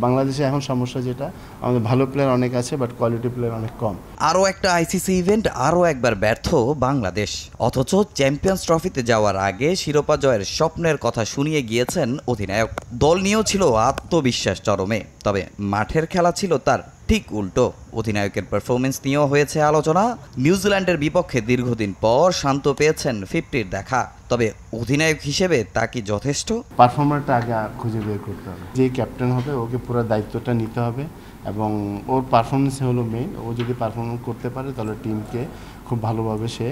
বাংলাদেশে এখন সমস্যা যেটা, আমাদের ভালো প্লেয়ার অনেক আছে বাট কোয়ালিটি প্লেয়ার অনেক কম। আরও একটা আইসিসি ইভেন্ট, আরও একবার ব্যর্থ বাংলাদেশ। অথচ চ্যাম্পিয়ন্স ট্রফিতে যাওয়ার আগে শিরোপা জয়ের স্বপ্নের কথা শুনিয়ে গিয়েছেন অধিনায়ক। দল নিয়েও ছিল আত্মবিশ্বাস চরমে, তবে মাঠের খেলা ছিল তার ঠিক উল্টো। অধিনায়কের পারফরমেন্স নিয়েও হয়েছে আলোচনা। নিউজিল্যান্ডের বিপক্ষে দীর্ঘদিন পর শান্ত পেয়েছেন 50-র দেখা, তবে অধিনায়ক হিসেবে তা কি যথেষ্ট? পারফর্মারটা আগে খুঁজে বের করতে হবে। যে ক্যাপ্টেন হবে ওকে পুরো দায়িত্বটা নিতে হবে এবং ওর পারফরমেন্স হলো মেইন। ও যদি পারফরমেন্স করতে পারে তাহলে টিমকে খুব ভালোভাবে সে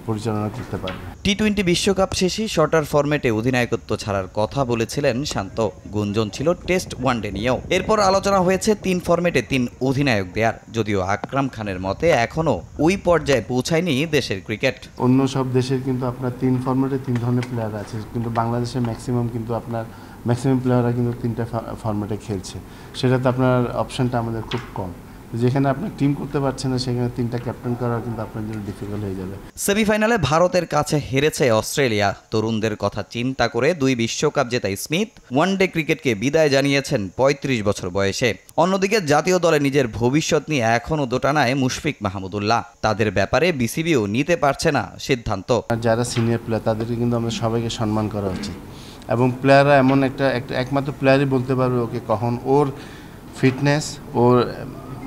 পরিচালনা করতে পারবে। টি-20 বিশ্বকাপ শেষে শর্টার ফরম্যাটে অধিনায়কত্ব ছাড়ার কথা বলেছিলেন শান্ত। গুঞ্জন ছিল টেস্ট ওয়ানডে নিয়েও। এরপর আলোচনা হয়েছে 3 ফরম্যাটে 3 অধিনায়ক দেয়ার। যদিও আকরাম খানের মতে এখনও ওই পর্যায়ে পৌঁছায়নি দেশের ক্রিকেট। অন্য সব দেশের কিন্তু আপনার 3 ফরম্যাটে 3 ধরনের প্লেয়ার আছে, কিন্তু বাংলাদেশের ম্যাক্সিমাম প্লেয়াররা কিন্তু 3টা ফরম্যাটে খেলছে। সেটাতে আপনার অপশনটা আমাদের খুব কম। যেখানে আপনার টিম করতে পারছেন না সেখানে 3টা ক্যাপ্টেন করা কিন্তু আপনার জন্য ডিফিকাল্ট হয়ে যাবে। সেমিফাইনালে ভারতের কাছে হেরেছে অস্ট্রেলিয়া। তরুণদের কথা চিন্তা করে 2 বিশ্বকাপ জেতা স্মিথ ওয়ানডে ক্রিকেটকে বিদায় জানিয়েছেন 35 বছর বয়সে। অন্যদিকে জাতীয় দলে নিজের ভবিষ্যৎ নিয়ে এখনও দোটানায় মুশফিক মাহমুদুল্লাহ। তাদের ব্যাপারে বিসিবিও নিতে পারছে না সিদ্ধান্ত। যারা সিনিয়র প্লেয়ার তাদেরকে কিন্তু আমাদের সবাইকে সম্মান করা উচিত এবং প্লেয়াররা এমন একটা একমাত্র প্লেয়ারই বলতে পারবে ওকে কখন ওর ফিটনেস, ওর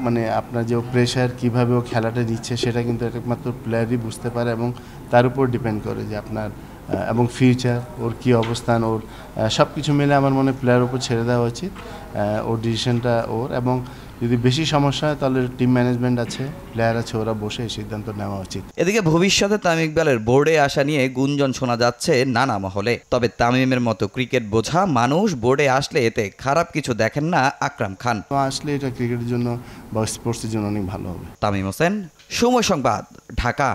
মানে আপনার যে প্রেশার কীভাবে ও খেলাটা দিচ্ছে সেটা কিন্তু একমাত্র প্লেয়ারই বুঝতে পারে এবং তার উপর ডিপেন্ড করে যে আপনার এবং ফিউচার ওর কী অবস্থান, ওর সব কিছু মিলে আমার মনে প্লেয়ারের উপর ছেড়ে দেওয়া উচিত। ওর ডিসিশনটা ওর, এবং যদি বেশি সমস্যা হয় তাহলে টিম ম্যানেজমেন্ট আছে, প্লেয়ার আছে, ওরা বসে এই সিদ্ধান্ত নেওয়া উচিত। এদিকে ভবিষ্যতে তামিম ইকবালের বোর্ডে আসা নিয়ে গুঞ্জন শোনা যাচ্ছে নানা মহলে। তবে তামিমের মতো ক্রিকেট বোঝা মানুষ বোর্ডে আসলে এতে খারাপ কিছু দেখেন না আকরাম খান। আসলে এটা ক্রিকেটের জন্য বা স্পোর্টসের জন্য অনেক ভালো হবে। তামিম হোসেন, সময় সংবাদ, ঢাকা।